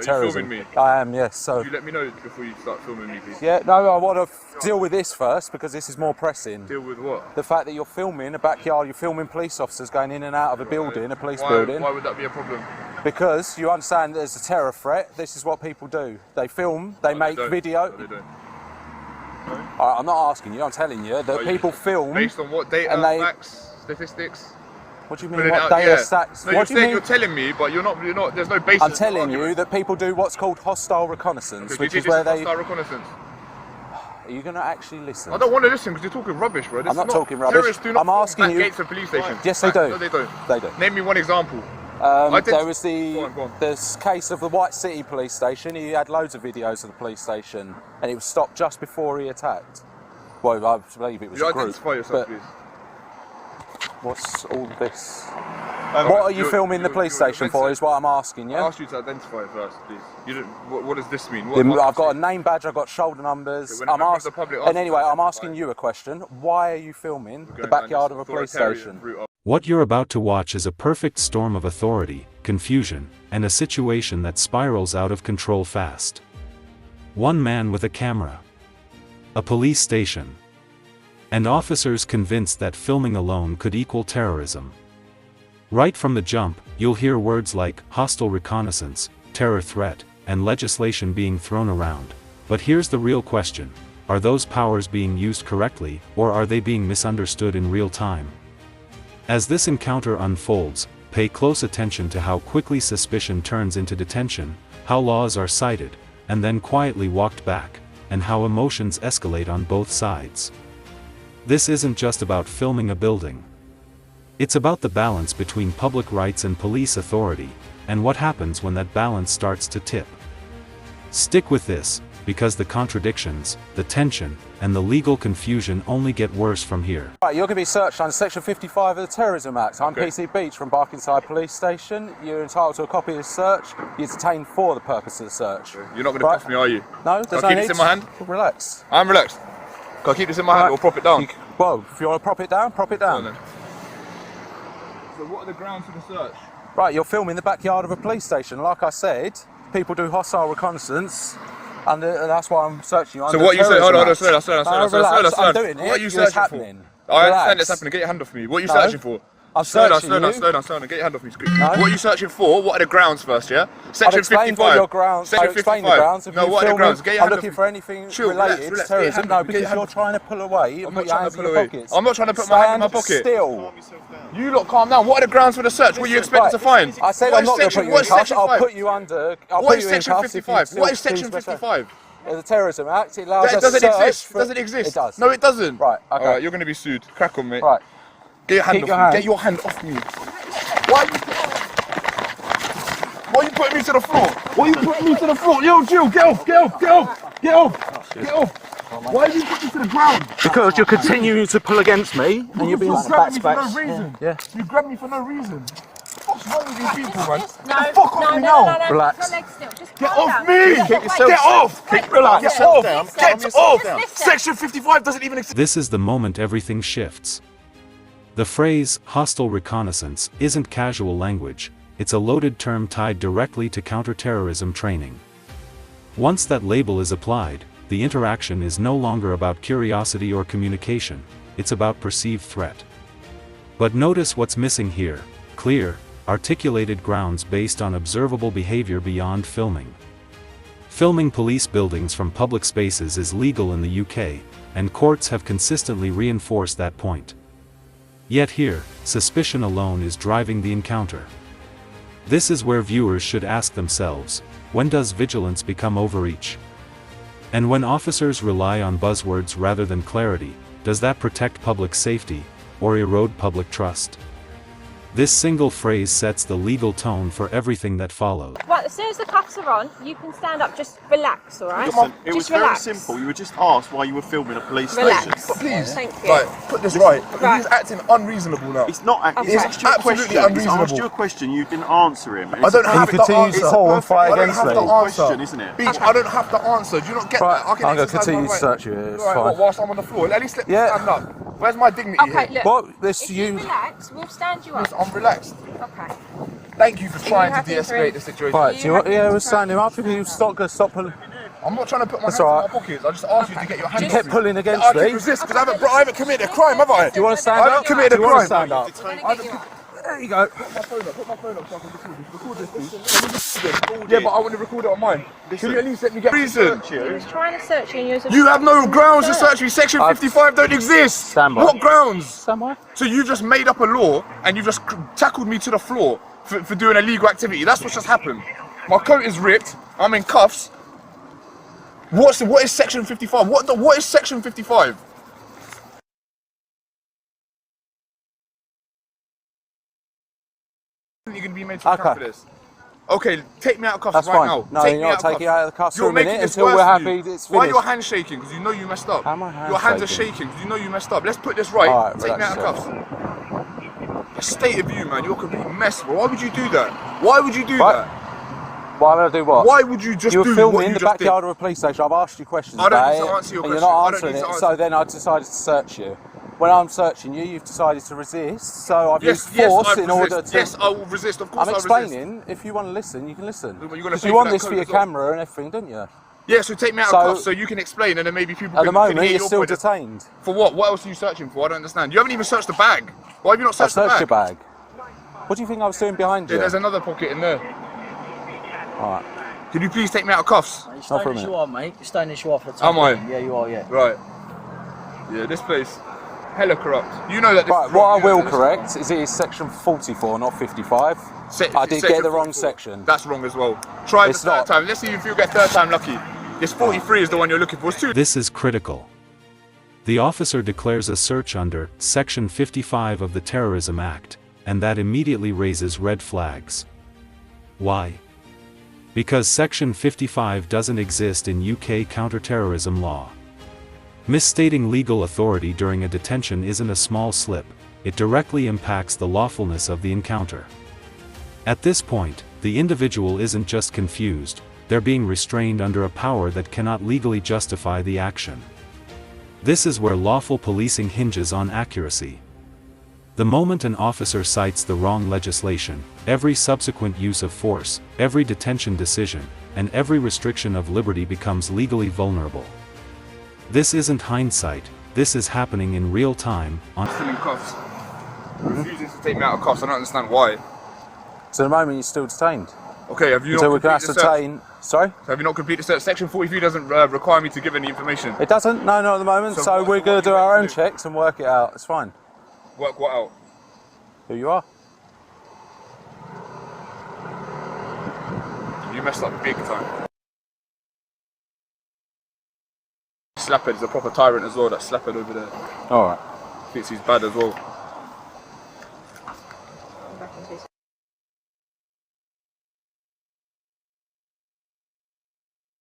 terrorism. Are you filming me? I am, yes. So. Could you let me know before you start filming me, please? Yeah, no, I want to deal with this first because this is more pressing. Deal with what? The fact that you're filming a backyard, you're filming police officers going in and out of a building, a police building. Why would that be a problem? Because you understand there's a terror threat. This is what people do. They film, they make video. No, they don't. I'm not asking you, I'm telling you that people film. Based on what data, facts, statistics? What do you mean, what data stats? No, you're telling me, but you're not, there's no basis. I'm telling you that people do what's called hostile reconnaissance, which is where they... Hostile reconnaissance? Are you going to actually listen? I don't want to listen because you're talking rubbish, bro. I'm not talking rubbish. Terrorists do not I'm asking you... gates of police stations. Yes, they do. No, they don't. They do. Name me one example. There was Go on. this case of the White City police station. He had loads of videos of the police station, and it was stopped just before he attacked. Well, I believe it was a group. Identify yourself, please. What's all this? What are you filming the police station for is what I'm asking you. I asked you to identify it first, please. You didn't, what does this mean? I've got a name badge, I've got shoulder numbers. And anyway, I'm asking you a question. Why are you filming the backyard of a police station? What you're about to watch is a perfect storm of authority, confusion, and a situation that spirals out of control fast. One man with a camera. A police station. And officers convinced that filming alone could equal terrorism. Right from the jump, you'll hear words like hostile reconnaissance, terror threat, and legislation being thrown around. But here's the real question. Are those powers being used correctly, or are they being misunderstood in real time? As this encounter unfolds, pay close attention to how quickly suspicion turns into detention, how laws are cited, and then quietly walked back, and how emotions escalate on both sides. This isn't just about filming a building. It's about the balance between public rights and police authority, and what happens when that balance starts to tip. Stick with this, because the contradictions, the tension, and the legal confusion only get worse from here. Right, you're going to be searched under Section 55 of the Terrorism Act. I'm PC Beach from Barkingside Police Station. You're entitled to a copy of the search. You're detained for the purpose of the search. You're not going to cuff me, are you? No, there's no need. need. Keep this in my hand? Relax. I'm relaxed. Can I keep this in my hand or prop it down? Well, if you want to prop it down, prop it down. So what are the grounds for the search? Right, you're filming the backyard of a police station. Like I said, people do hostile reconnaissance, and that's why I'm searching you. So what you say? Hold on, slow down. I'm doing it. What are you searching for? I understand it's happening. Get your hand off me. What are you searching for? I'm slow down. Get your hand off me. No. What are you searching for? What are the grounds first, yeah? Section 55. Your grounds. Section 55. No, what are the grounds? Get your hand off me. I'm looking for anything related to terrorism. No, because you're trying to pull away and put your hands in your pockets. I'm not trying to put my hand in my pocket. Still. You lot calm down. What are the grounds for the search? What are you expecting to find? I said I'm not going to put you in cuffs. I'll put you under. What is Section 55? What is Section 55? The Terrorism Act. It allows us doesn't search. exist. Doesn't exist. It does. No, it doesn't. Right. Okay. Alright, you're going to be sued. Crack on, mate. Right. Get your hand off me. Get your hand off me. Why are you putting me to the floor? Why are you putting me to the floor? Yo, Jill, get off. Why are you putting me to the ground? Because you're continuing to pull against me and you're being grabbed me for no reason. Yeah. You grabbed me for no reason. What's wrong with these people, man? No, fuck off me now. Relax. Get off me! Get off! Relax. Get off! Section 55 doesn't even exist. This is the moment everything shifts. The phrase, hostile reconnaissance, isn't casual language, it's a loaded term tied directly to counterterrorism training. Once that label is applied, the interaction is no longer about curiosity or communication, it's about perceived threat. But notice what's missing here: clear, articulated grounds based on observable behavior beyond filming. Filming police buildings from public spaces is legal in the UK, and courts have consistently reinforced that point. Yet here, suspicion alone is driving the encounter. This is where viewers should ask themselves, when does vigilance become overreach? And when officers rely on buzzwords rather than clarity, does that protect public safety, or erode public trust? This single phrase sets the legal tone for everything that follows. Right, as soon as the cuffs are on, you can stand up, just relax, alright? Listen, it was very simple. You were just asked why you were filming a police station. Please, thank you. right, put this right. He's acting unreasonable now. It's not acting. Okay. It's absolutely unreasonable. He's asked you a question, you didn't answer him. I don't have to answer. and fight against me. Question, isn't it? Beach, I don't have to answer. Do you not get that? I can I'm going to exercise continue my to right. search you. It's Right, fine. whilst I'm on the floor, at least let me stand up. Where's my dignity Okay, here? look. What? This If you relax, we'll stand you up. I'm relaxed. Okay. Thank you for trying to happy for de-escalate him? the situation. Right, do you want, yeah, we're standing him up. If you stop. I'm not trying to put my hands all in right. my pockets. I just asked you to get your hands You off kept me. pulling against I me. can't resist because I haven't committed a crime, have I? Do you want to stand I up? haven't committed a Do you want to crime. stand up? There you go. Put my phone up so I can record this. Please. Yeah, but I want to record it on mine. Can you at least let me get reason? He was trying to search you and you was You have no grounds to search me. Section 55 don't exist. Stand by. What grounds? Stand by. So you just made up a law and you just tackled me to the floor for doing illegal activity. That's what's just happened. My coat is ripped. I'm in cuffs. What is Section 55? What is Section 55? You're going to be made to account for this. Okay, take me out of cuffs That's right fine. now. No, Take you're me not out of taking you out of the cuffs for You're a minute making this until worse we're for happy you. it's Why are finished. your hands shaking? Because you know you messed up. How are my hands Your hands are shaking? shaking because you know you messed up. Let's put this right. All right, Take me out relax, of cuffs. The state of you, man. You're a complete mess, bro. Why would you do that? Why would you do Right. that? Why would I do what? Why would you just You do were filming what in you the just did? backyard of a police station. I've asked you questions I don't about need to it, answer your and you're question. not I don't answering need to it. answer. So then I decided to search you. When I'm searching you, you've decided to resist. So I've used force I in order resist. to. Yes, I will resist. Of course, I'm I resist. explaining. If you want to listen, you can listen. But you're gonna Because pay you for want that this code for your as well. camera and everything, don't you? Yeah, so take me out So- of cuffs so you can explain, and then maybe people At can, the moment, can hear you're your still point. detained. For what? What else are you searching for? I don't understand. You haven't even searched the bag. Why have you not I searched the searched bag? your bag. What do you think I was doing behind Yeah, you? there's another pocket in there. All right. Can you please take me out of cuffs? You're Not for a staying as minute. you are, mate. You're staying as you are for the time. Am I? Yeah, you are, yeah. Right. Yeah, this place, hella corrupt. You know that this Right, is what wrong. I You know will that correct is it is section 44, not 55. this- I did section get the wrong 44. section. That's wrong as well. Try It's the third not. time. Let's see if you get third time lucky. This 43 is the one you're looking for. It's two. This is critical. The officer declares a search under Section 55 of the Terrorism Act, and that immediately raises red flags. Why? Because Section 55 doesn't exist in UK counterterrorism law. Misstating legal authority during a detention isn't a small slip, it directly impacts the lawfulness of the encounter. At this point, the individual isn't just confused, they're being restrained under a power that cannot legally justify the action. This is where lawful policing hinges on accuracy. The moment an officer cites the wrong legislation, every subsequent use of force, every detention decision, and every restriction of liberty becomes legally vulnerable. This isn't hindsight, this is happening in real time, on Still in cuffs. Refusing to take me out of cuffs. I don't understand why. So at the moment, you're still detained. Okay, have you Until not we can completed the search? ascertain. Sorry? Have you not completed the search? Section 43 doesn't require me to give any information. It doesn't? No, not at the moment. So So what- we're what going to do do you our want own to do? checks and work it out. It's fine. Work what out? Who you are. You messed up big time. Slaphead is a proper tyrant as well, that slaphead over there. All right. Thinks he's bad as well.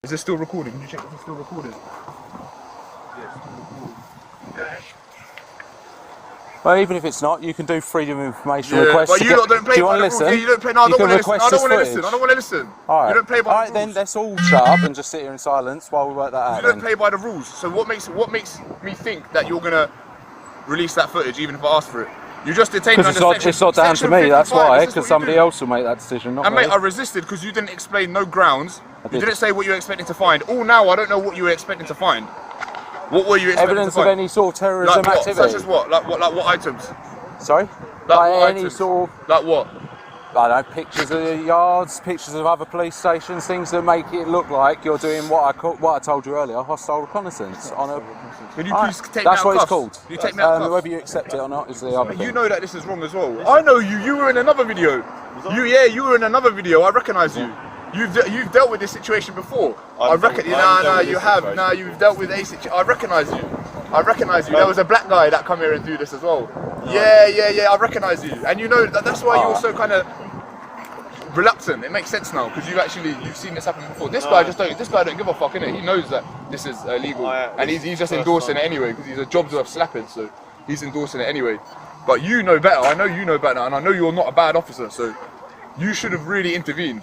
Is it still recording? Can you check if it's still recording? Yeah, it's still recording. Well, even if it's not, you can do freedom of information Yeah, requests. but to you get- lot don't play Do you by want the to rules. listen? Yeah, you don't play. No, I You don't can want to listen. request I don't this want to listen. footage. I don't want to listen. All right. You don't play by All the right, then rules. let's all shut up and just sit here in silence while we work that out. You don't then. play by the rules. So what makes me think that you're gonna release that footage even if I ask for it? You just detained me Because under it's not down to section me, that's 55. why, This is because what somebody you do. else will make that decision, not And me. mate, I resisted because you didn't explain no grounds. You did. didn't say what you were expecting to find. All now, I don't know what you were expecting to find. What were you expecting Evidence to of find? any sort of terrorism like what? activity. Such as what? Like what items? Sorry? Like Like what any items? sort Like what? of, I don't know, pictures of the yards, pictures of other police stations, things that make it look like you're doing what I told you earlier, hostile reconnaissance on a... Can you Alright, please take me that's out what of it's cuffs? called. You take me out of cuffs. Whether you accept it or not is the other But thing. you know that this is wrong as well. I know you. You were in another video. You were in another video. I recognise you. You've dealt with this situation before. I reckon. No, you have. No, you've dealt with a situation. I recognise you. I recognise you. There was a black guy that come here and do this as well. Yeah. I recognise you, and you know that's why you're so kind of reluctant. It makes sense now because you've seen this happen before. This guy don't give a fuck, innit? He knows that this is illegal, and he's just endorsing it anyway because he's a job to have slapping, so he's endorsing it anyway. But you know better. I know you know better, and I know you're not a bad officer, so you should have really intervened.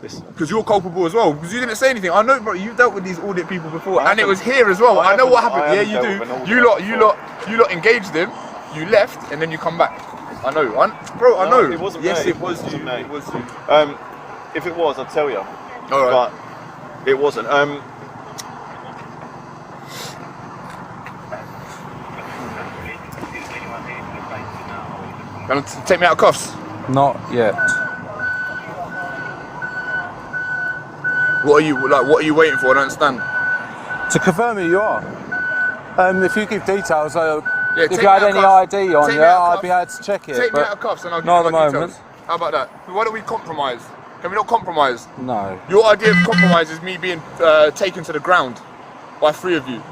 Because you're culpable as well. Because you didn't say anything. I know, bro. You dealt with these audit people before, and it was here as well. I know what happened. Yeah, you do. You lot engaged them. You left, and then you come back. I know, bro. I know. It wasn't yes, me. it was you. me. It was you. If it was, I'd tell you. All right. But it wasn't. Gonna take me out of cuffs. Not yet. What are you waiting for? I don't understand. To confirm who you are. If you give details, Yeah, if take you had me out any of cuffs. ID on Take you, me out of I'd be able to check it. Take me but out of cuffs and I'll give not you at my the moment. details. How about that? Why don't we compromise? Can we not compromise? No. Your idea of compromise is me being taken to the ground by 3 of you.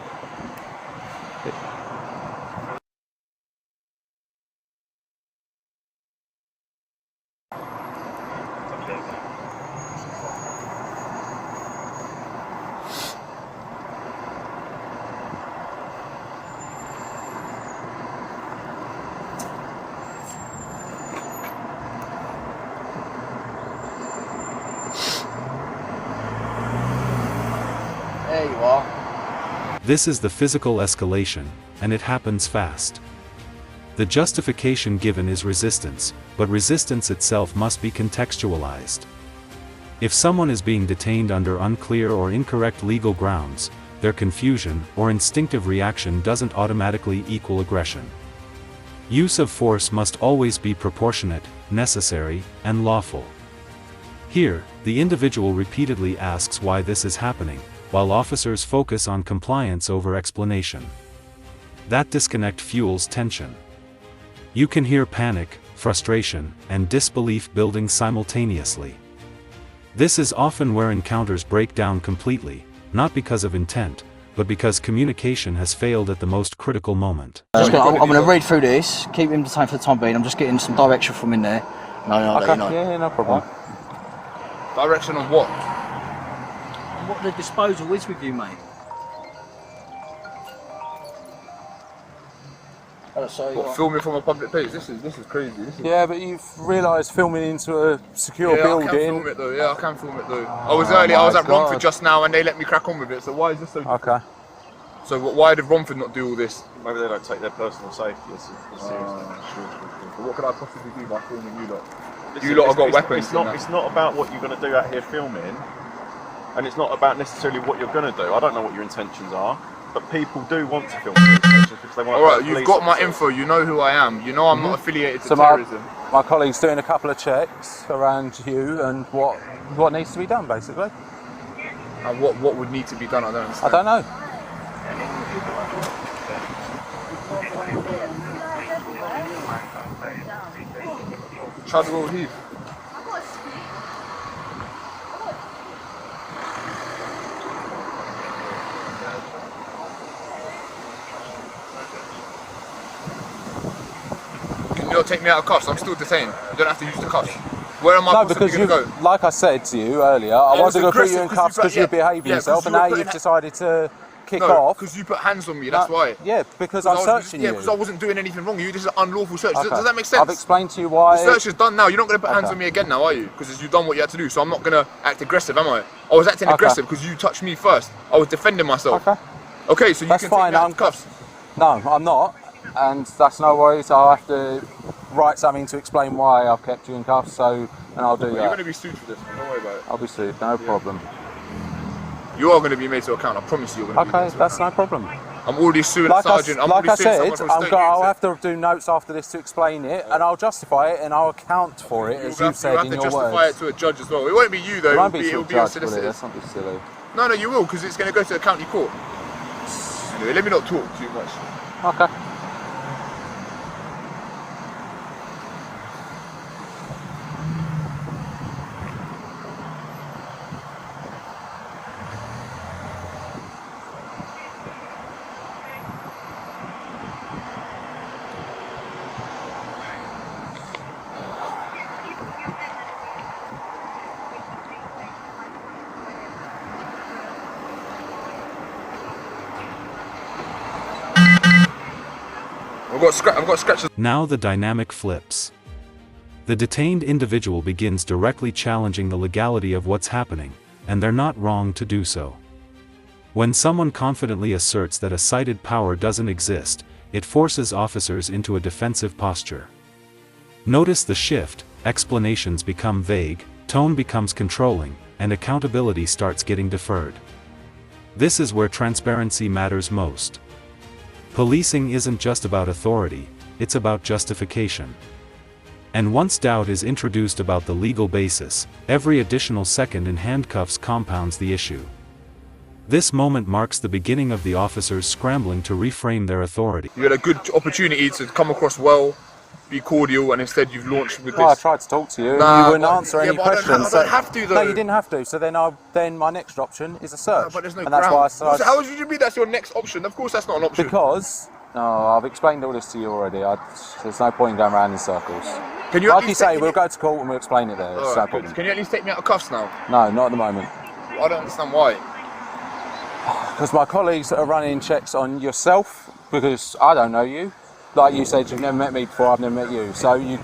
There you are. This is the physical escalation, and it happens fast. The justification given is resistance, but resistance itself must be contextualized. If someone is being detained under unclear or incorrect legal grounds, their confusion or instinctive reaction doesn't automatically equal aggression. Use of force must always be proportionate, necessary, and lawful. Here, the individual repeatedly asks why this is happening, while officers focus on compliance over explanation. That disconnect fuels tension. You can hear panic, frustration, and disbelief building simultaneously. This is often where encounters break down completely, not because of intent, but because communication has failed at the most critical moment. I'm going to read through this, keep him detained for the time being. I'm just getting some direction from in there. No, Okay, you know. yeah, no problem. Direction of what? What the disposal is with you, mate. What, filming from a public place? This is crazy. Yeah, but you've realised filming into a secure Yeah, building. I can film it though. Yeah, I can film it though. I was early. I was at my Romford God. just now, and they let me crack on with it. So why is this so? Okay. So why did Romford not do all this? Maybe they don't take their personal safety as seriously. So what could I possibly do by filming you lot? Listen, You lot have got it's- weapons. It's not. It's not about what you're going to do out here filming, and it's not about necessarily what you're going to do. I don't know what your intentions are, but people do want to film police stations because they want. All right, you've got my info. You know who I am. You know I'm not affiliated to So terrorism. my colleague's doing a couple of checks around you and what needs to be done, basically. And what would need to be done? I don't I understand. don't know. Chadwell Heath. Can you not take me out of cuffs? I'm still detained. You don't have to use the cuffs. Where am I No, possibly because going to you, go? like I said to you earlier, I was wasn't going to put you in aggressive 'cause cuffs you because put- you're behaving yeah, yourself, 'cause and you were now putting you've decided to kick No, off. because you put hands on me, that's No, why. Yeah, because I'm searching Yeah, you. because I wasn't doing anything wrong. This is an unlawful search. Okay. Does that make sense? I've explained to you why. The search is done now. You're not going to put hands Okay. on me again now, are you? Because you've done what you had to do. So I'm not going to act aggressive, am I? I was acting Okay. aggressive because you touched me first. I was defending myself. Okay. Okay, so you That's can fine, take me out I'm of cuffs. No, I'm not, and that's no worries. I'll have to write something to explain why I've kept you in cuffs. So, and I'll do You're that. going to be sued for this. Don't worry about it. I'll be sued. No problem. You are going to be made to account. I promise you. You're going to be Okay, made to that's account. no problem. I'm already suing Like a sergeant. I'm like already I suing said, someone from Stoke I'll Newington. have to do notes after this to explain it, and I'll justify it, and I'll account for it, as you've said you'll have in to your justify words. it to a judge as well. It won't be you though. It won't be It'll to be a your judge, will it? solicitors. Let's not be silly. No, you will, because it's going to go to the county court. Anyway, let me not talk too much. Okay. I've got scratches. Now the dynamic flips. The detained individual begins directly challenging the legality of what's happening, and they're not wrong to do so. When someone confidently asserts that a cited power doesn't exist, it forces officers into a defensive posture. Notice the shift, explanations become vague, tone becomes controlling, and accountability starts getting deferred. This is where transparency matters most. Policing isn't just about authority, it's about justification. And once doubt is introduced about the legal basis, every additional second in handcuffs compounds the issue. This moment marks the beginning of the officers scrambling to reframe their authority. You had a good opportunity to come across well, be cordial, and instead you've launched with Well, I this. tried to talk to you, Nah, and you wouldn't but- answer yeah, any but I don't questions. have to, though. No, you didn't have to. So then my next option is a search. But there's no and that's ground. why I started. So how would you mean that's your next option? Of course that's not an option. Because I've explained all this to you already. There's no point in going around in circles. Can you Like at you least say, take- we'll go to court and we'll explain it there. It's Alright, no good. problem. Can you at least take me out of cuffs now? No, not at the moment. I don't understand why. Because my colleagues are running checks on yourself, because I don't know you. Like you said, you've never met me before, I've never met you. So you